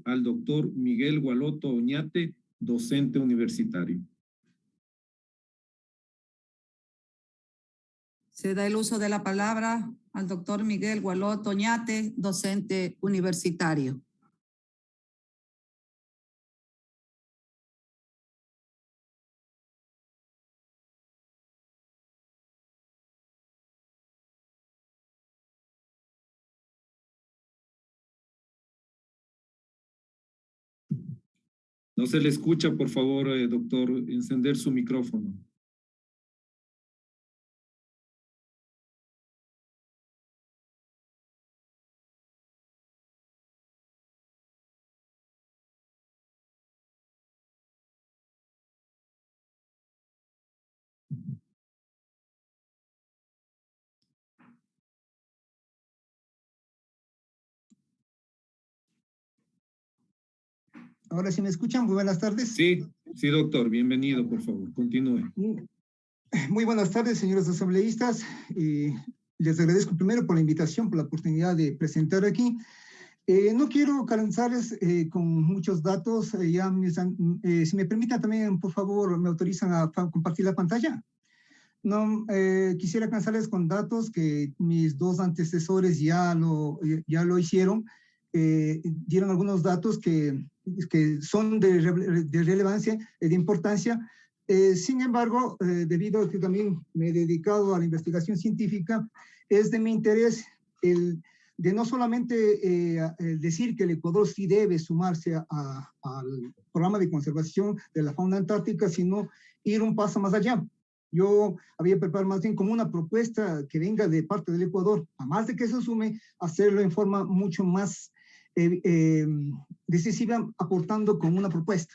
al doctor Miguel Gualoto Oñate, docente universitario. Se da el uso de la palabra al doctor Miguel Gualoto Oñate, docente universitario. No se le escucha, por favor, doctor, encender su micrófono. Ahora sí me escuchan, muy buenas tardes. Sí, sí, doctor, bienvenido, por favor, continúe. Muy buenas tardes, señores asambleístas. Les agradezco primero por la invitación, por la oportunidad de presentar aquí. No quiero cansarles con muchos datos. Si me permiten también, por favor, me autorizan a compartir la pantalla. No quisiera cansarles con datos que mis dos antecesores ya lo hicieron. Dieron algunos datos que son de relevancia, de importancia. Sin embargo, debido a que también me he dedicado a la investigación científica, es de mi interés de no solamente decir que el Ecuador sí debe sumarse al programa de conservación de la fauna antártica, sino ir un paso más allá. Yo había preparado más bien como una propuesta que venga de parte del Ecuador, a más de que se sume, hacerlo en forma mucho más decisiva, aportando con una propuesta.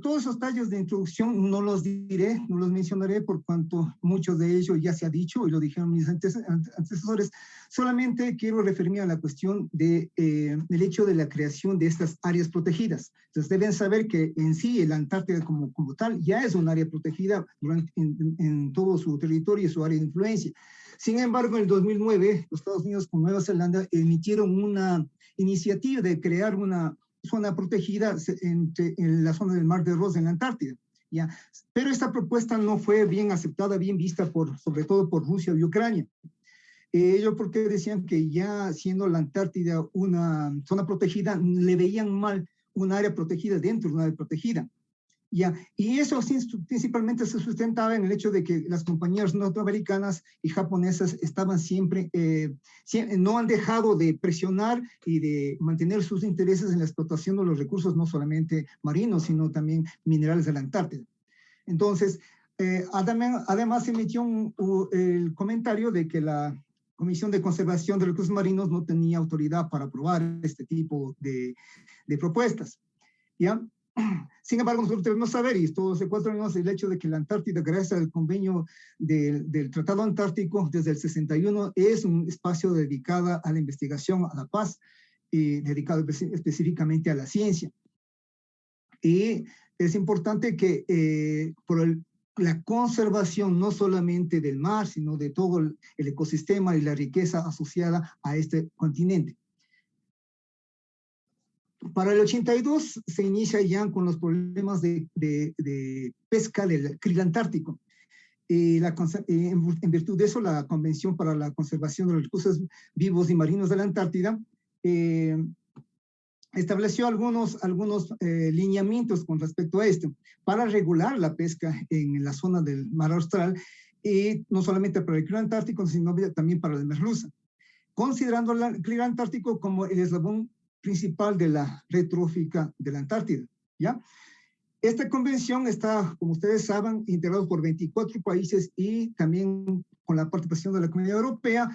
Todos esos tallos de introducción no los diré, no los mencionaré por cuanto muchos de ellos ya se ha dicho y lo dijeron mis antecesores. Solamente quiero referirme a la cuestión del hecho de la creación de estas áreas protegidas. Entonces deben saber que en sí la Antártida como tal ya es un área protegida en todo su territorio y su área de influencia. Sin embargo, en el 2009, los Estados Unidos con Nueva Zelanda emitieron una iniciativa de crear una zona protegida en la zona del Mar de Ross en la Antártida. ¿Ya? Pero esta propuesta no fue bien aceptada, bien vista sobre todo por Rusia y Ucrania. Ellos porque decían que ya siendo la Antártida una zona protegida, le veían mal un área protegida dentro de una área protegida. Ya, y eso principalmente se sustentaba en el hecho de que las compañías norteamericanas y japonesas estaban siempre, no han dejado de presionar y de mantener sus intereses en la explotación de los recursos, no solamente marinos, sino también minerales de la Antártida. Entonces, además se emitió el comentario de que la Comisión de Conservación de Recursos Marinos no tenía autoridad para aprobar este tipo de propuestas. ¿Ya? Sin embargo, nosotros debemos saber, y todos hace 4 años, el hecho de que la Antártida, gracias al convenio del Tratado Antártico, desde el 61, es un espacio dedicado a la investigación, a la paz, y dedicado específicamente a la ciencia. Y es importante que la conservación no solamente del mar, sino de todo el ecosistema y la riqueza asociada a este continente. Para el 82 se inicia ya con los problemas de pesca del krill antártico. En virtud de eso, la Convención para la Conservación de los Recursos Vivos y Marinos de la Antártida estableció algunos lineamientos con respecto a esto para regular la pesca en la zona del mar austral, y no solamente para el krill antártico, sino también para la merluza, considerando el krill antártico como el eslabón principal de la red trófica de la Antártida, ¿ya? Esta convención está, como ustedes saben, integrada por 24 países y también con la participación de la Comunidad Europea,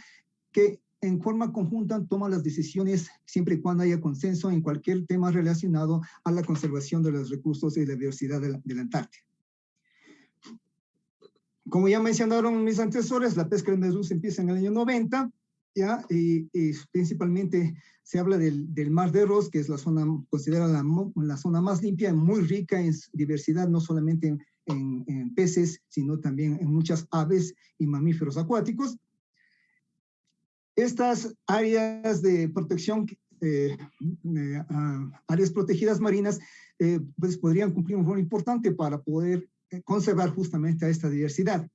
que en forma conjunta toma las decisiones siempre y cuando haya consenso en cualquier tema relacionado a la conservación de los recursos y la diversidad de la Antártida. Como ya mencionaron mis antecesores, la pesca de merluza empieza en el año 90, ¿ya? Y principalmente se habla del Mar de Ross, que es la zona considerada la zona más limpia, muy rica en diversidad, no solamente en peces, sino también en muchas aves y mamíferos acuáticos. Estas áreas de protección áreas protegidas marinas, pues podrían cumplir un rol importante para poder conservar justamente a esta diversidad.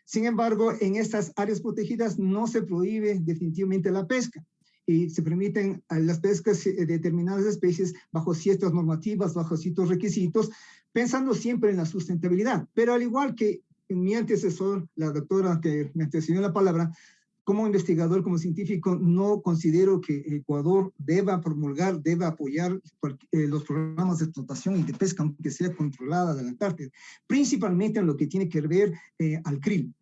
Sin embargo, en estas áreas protegidas no se prohíbe definitivamente la pesca y se permiten las pescas de determinadas especies bajo ciertas normativas, bajo ciertos requisitos, pensando siempre en la sustentabilidad. Pero al igual que mi antecesor, la doctora que me antecedió la palabra, como investigador, como científico, no considero que Ecuador deba promulgar, deba apoyar los programas de explotación y de pesca, aunque sea controlada de la Antártida, principalmente en lo que tiene que ver al krill.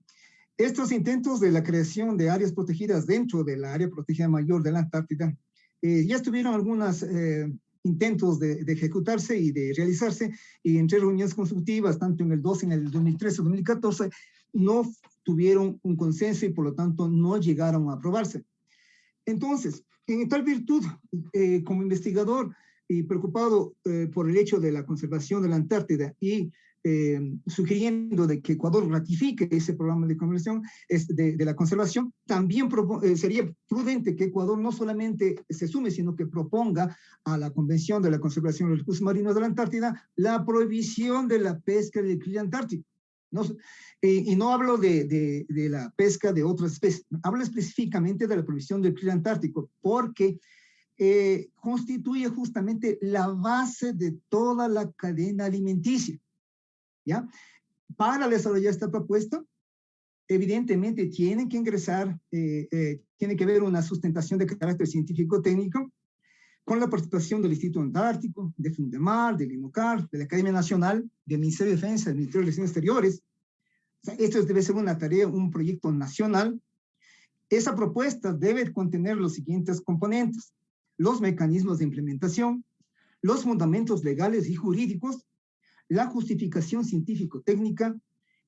Estos intentos de la creación de áreas protegidas dentro de la área protegida mayor de la Antártida ya estuvieron algunos intentos de ejecutarse y de realizarse, y entre reuniones consultivas, tanto en el 12, en el 2013, 2014, no tuvieron un consenso y por lo tanto no llegaron a aprobarse. Entonces, en tal virtud, como investigador y preocupado por el hecho de la conservación de la Antártida y sugiriendo de que Ecuador ratifique ese programa de conservación, de la conservación, también sería prudente que Ecuador no solamente se sume, sino que proponga a la Convención de la Conservación de los Recursos Marinos de la Antártida la prohibición de la pesca del krill antártico. No, y no hablo de la pesca de otras especies, hablo específicamente de la prohibición del krill antártico, porque constituye justamente la base de toda la cadena alimenticia. ¿Ya? Para desarrollar esta propuesta, evidentemente tienen que ingresar, tiene que haber una sustentación de carácter científico-técnico con la participación del Instituto Antártico, de Fundemar, del INOCAR, de la Academia Nacional, del Ministerio de Defensa, del Ministerio de Relaciones Exteriores. O sea, esto debe ser una tarea, un proyecto nacional. Esa propuesta debe contener los siguientes componentes: los mecanismos de implementación, los fundamentos legales y jurídicos, la justificación científico-técnica,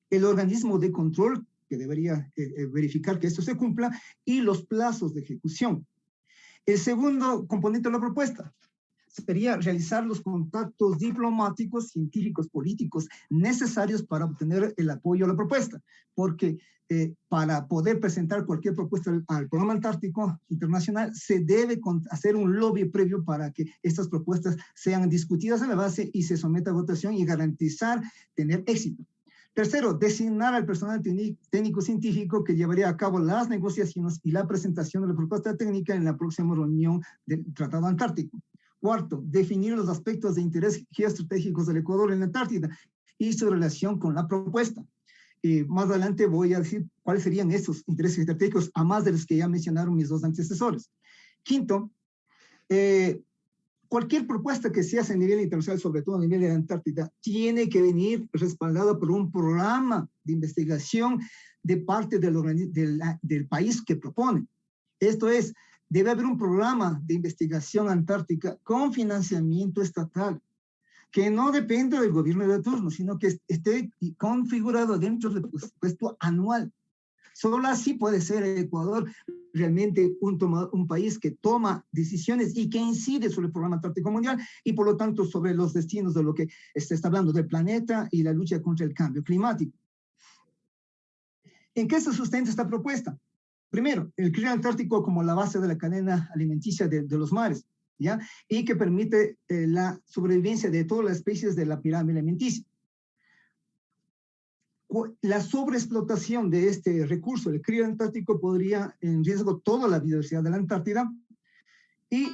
el organismo de control que debería verificar que esto se cumpla y los plazos de ejecución. El segundo componente de la propuesta sería realizar los contactos diplomáticos, científicos, políticos necesarios para obtener el apoyo a la propuesta, porque para poder presentar cualquier propuesta al Programa Antártico Internacional se debe hacer un lobby previo para que estas propuestas sean discutidas en la base y se someta a votación y garantizar tener éxito. Tercero, designar al personal técnico-científico que llevaría a cabo las negociaciones y la presentación de la propuesta técnica en la próxima reunión del Tratado Antártico. Cuarto, definir los aspectos de interés geoestratégicos del Ecuador en la Antártida y su relación con la propuesta. Más adelante voy a decir cuáles serían esos intereses estratégicos, a más de los que ya mencionaron mis dos antecesores. Quinto, cualquier propuesta que se hace a nivel internacional, sobre todo a nivel de la Antártida, tiene que venir respaldada por un programa de investigación de parte del país que propone. Esto es, debe haber un programa de investigación antártica con financiamiento estatal, que no depende del gobierno de turno, sino que esté configurado dentro del presupuesto anual. Solo así puede ser Ecuador realmente un país que toma decisiones y que incide sobre el Programa Antártico Mundial y por lo tanto sobre los destinos de lo que se está hablando del planeta y la lucha contra el cambio climático. ¿En qué se sustenta esta propuesta? Primero, el krill antártico como la base de la cadena alimenticia de los mares, ¿ya? Y que permite la sobrevivencia de todas las especies de la pirámide alimenticia. La sobreexplotación de este recurso, el krill antártico, podría en riesgo toda la biodiversidad de la Antártida. Y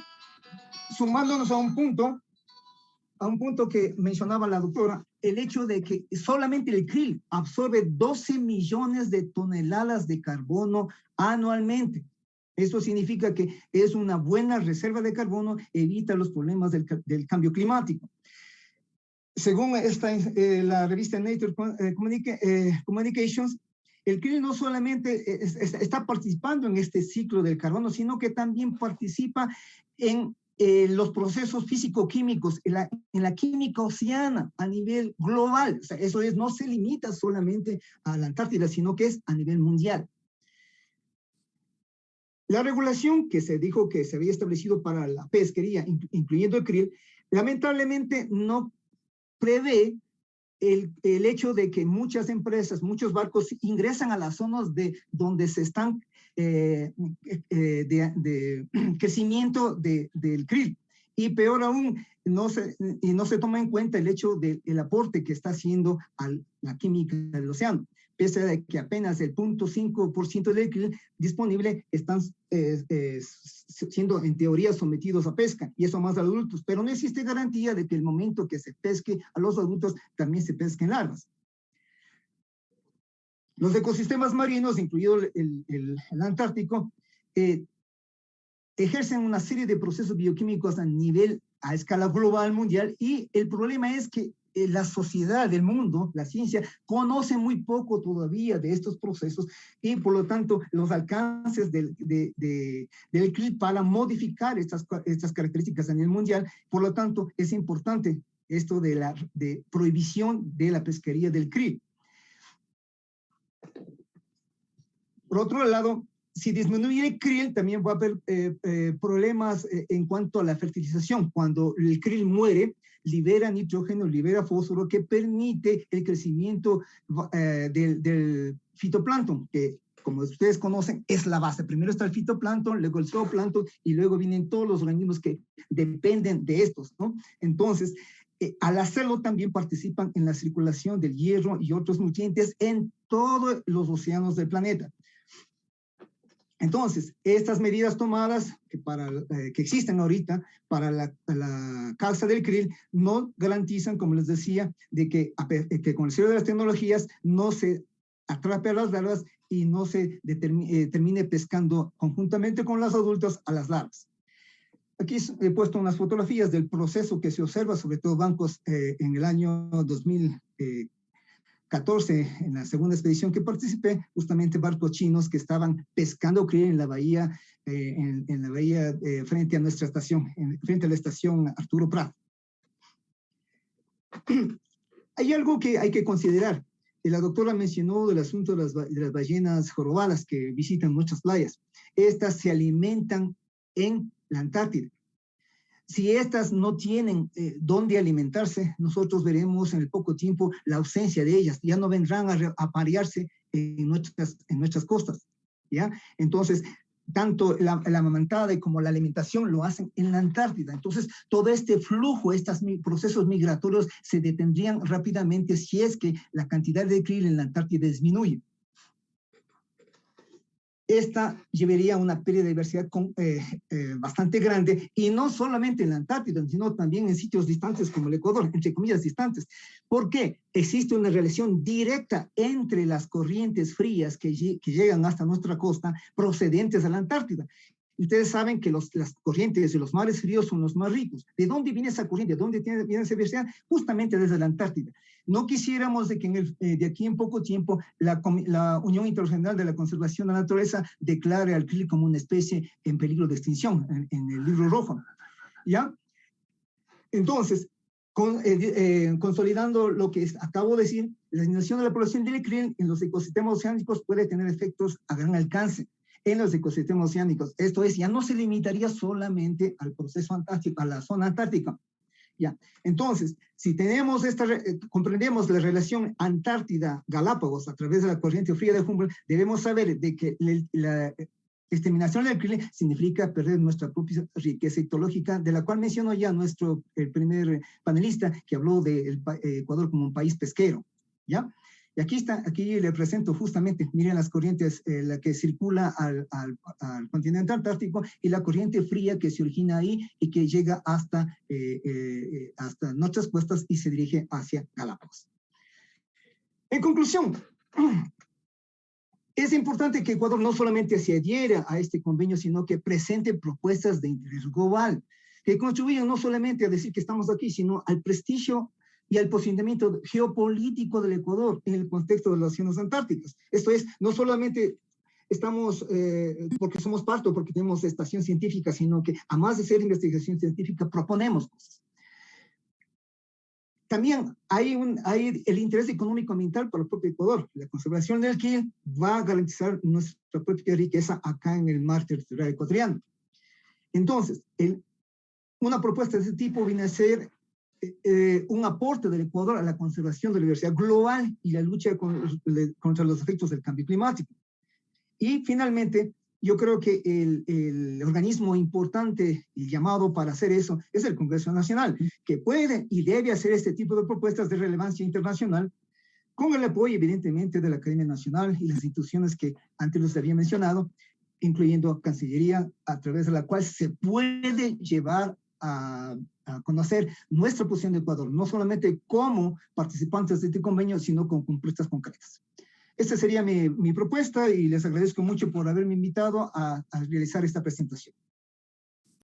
sumándonos a un punto que mencionaba la doctora, el hecho de que solamente el krill absorbe 12 millones de toneladas de carbono anualmente. Esto significa que es una buena reserva de carbono, evita los problemas del cambio climático. Según la revista Nature Communications, el krill no solamente está participando en este ciclo del carbono, sino que también participa en los procesos físico-químicos, en la química oceana a nivel global. O sea, eso no se limita solamente a la Antártida, sino que es a nivel mundial. La regulación que se dijo que se había establecido para la pesquería, incluyendo el krill, lamentablemente no prevé el hecho de que muchas empresas, muchos barcos ingresan a las zonas donde se están de crecimiento del krill. Y peor aún, no se toma en cuenta el hecho del aporte que está haciendo a la química del océano. Pese a que apenas el 0.5% del krill disponible están siendo en teoría sometidos a pesca, y eso más adultos, pero no existe garantía de que el momento que se pesque a los adultos también se pesquen larvas. Los ecosistemas marinos, incluido el Antártico, ejercen una serie de procesos bioquímicos a escala global mundial, y el problema es que la sociedad, el mundo, la ciencia, conoce muy poco todavía de estos procesos, y por lo tanto los alcances del krill para modificar estas características a nivel mundial. Por lo tanto, es importante esto de prohibición de la pesquería del krill. Por otro lado, si disminuye el krill, también va a haber problemas en cuanto a la fertilización. Cuando el krill muere, libera nitrógeno, libera fósforo, que permite el crecimiento del fitoplancton, que, como ustedes conocen, es la base. Primero está el fitoplancton, luego el zooplancton, y luego vienen todos los organismos que dependen de estos, ¿no? Entonces, al hacerlo también participan en la circulación del hierro y otros nutrientes en todos los océanos del planeta. Entonces, estas medidas tomadas que existen ahorita para la causa del krill no garantizan, como les decía, de que con el cierre de las tecnologías no se atrape a las larvas y no se termine pescando conjuntamente con las adultas a las larvas. Aquí he puesto unas fotografías del proceso que se observa, sobre todo bancos en el año 2014, en la segunda expedición que participé, justamente barcos chinos que estaban pescando krill en la bahía, frente a nuestra estación, frente a la estación Arturo Prat. Hay algo que hay que considerar. La doctora mencionó del asunto de las ballenas jorobadas que visitan nuestras playas. Estas se alimentan en la Antártida. Si estas no tienen dónde alimentarse, nosotros veremos en el poco tiempo la ausencia de ellas. Ya no vendrán a aparearse en nuestras costas, ¿ya? Entonces, tanto la amamantada como la alimentación lo hacen en la Antártida. Entonces, todo este flujo, estos procesos migratorios se detendrían rápidamente si es que la cantidad de krill en la Antártida disminuye. Esta llevaría a una pérdida de diversidad bastante grande, y no solamente en la Antártida, sino también en sitios distantes como el Ecuador, entre comillas distantes. ¿Por qué? Existe una relación directa entre las corrientes frías que llegan hasta nuestra costa procedentes de la Antártida. Ustedes saben que las corrientes de los mares fríos son los más ricos. ¿De dónde viene esa corriente? ¿De dónde viene esa diversidad? Justamente desde la Antártida. No quisiéramos de que de aquí en poco tiempo la Unión Internacional de la Conservación de la Naturaleza declare al krill como una especie en peligro de extinción en el libro rojo, ¿ya? Entonces, consolidando lo que acabo de decir, la disminución de la población del krill en los ecosistemas oceánicos puede tener efectos a gran alcance en los ecosistemas oceánicos. Esto es, ya no se limitaría solamente al proceso antártico, a la zona antártica. Ya. Entonces, si tenemos comprendemos la relación Antártida-Galápagos a través de la corriente fría de Humboldt, debemos saber de que la exterminación del krill significa perder nuestra propia riqueza ecológica, de la cual mencionó ya el primer panelista que habló de Ecuador como un país pesquero, ¿ya? Y aquí le presento justamente, miren las corrientes, la que circula al continente antártico, y la corriente fría que se origina ahí y que llega hasta nuestras costas y se dirige hacia Galápagos. En conclusión, es importante que Ecuador no solamente se adhiera a este convenio, sino que presente propuestas de interés global, que contribuyan no solamente a decir que estamos aquí, sino al prestigio y al posicionamiento geopolítico del Ecuador en el contexto de las zonas antárticas. Esto es, no solamente estamos porque somos parte o porque tenemos estación científica, sino que además de ser investigación científica, proponemos cosas. También hay el interés económico ambiental para el propio Ecuador. La conservación del krill va a garantizar nuestra propia riqueza acá en el mar territorial ecuatoriano. Entonces, una propuesta de este tipo viene a ser un aporte del Ecuador a la conservación de la diversidad global y la lucha contra los efectos del cambio climático. Y finalmente, yo creo que el organismo importante y llamado para hacer eso es el Congreso Nacional, que puede y debe hacer este tipo de propuestas de relevancia internacional, con el apoyo, evidentemente, de la Academia Nacional y las instituciones que antes les había mencionado, incluyendo Cancillería, a través de la cual se puede llevar a conocer nuestra posición de Ecuador, no solamente como participantes de este convenio, sino con propuestas concretas. Esta sería mi propuesta y les agradezco mucho por haberme invitado a realizar esta presentación.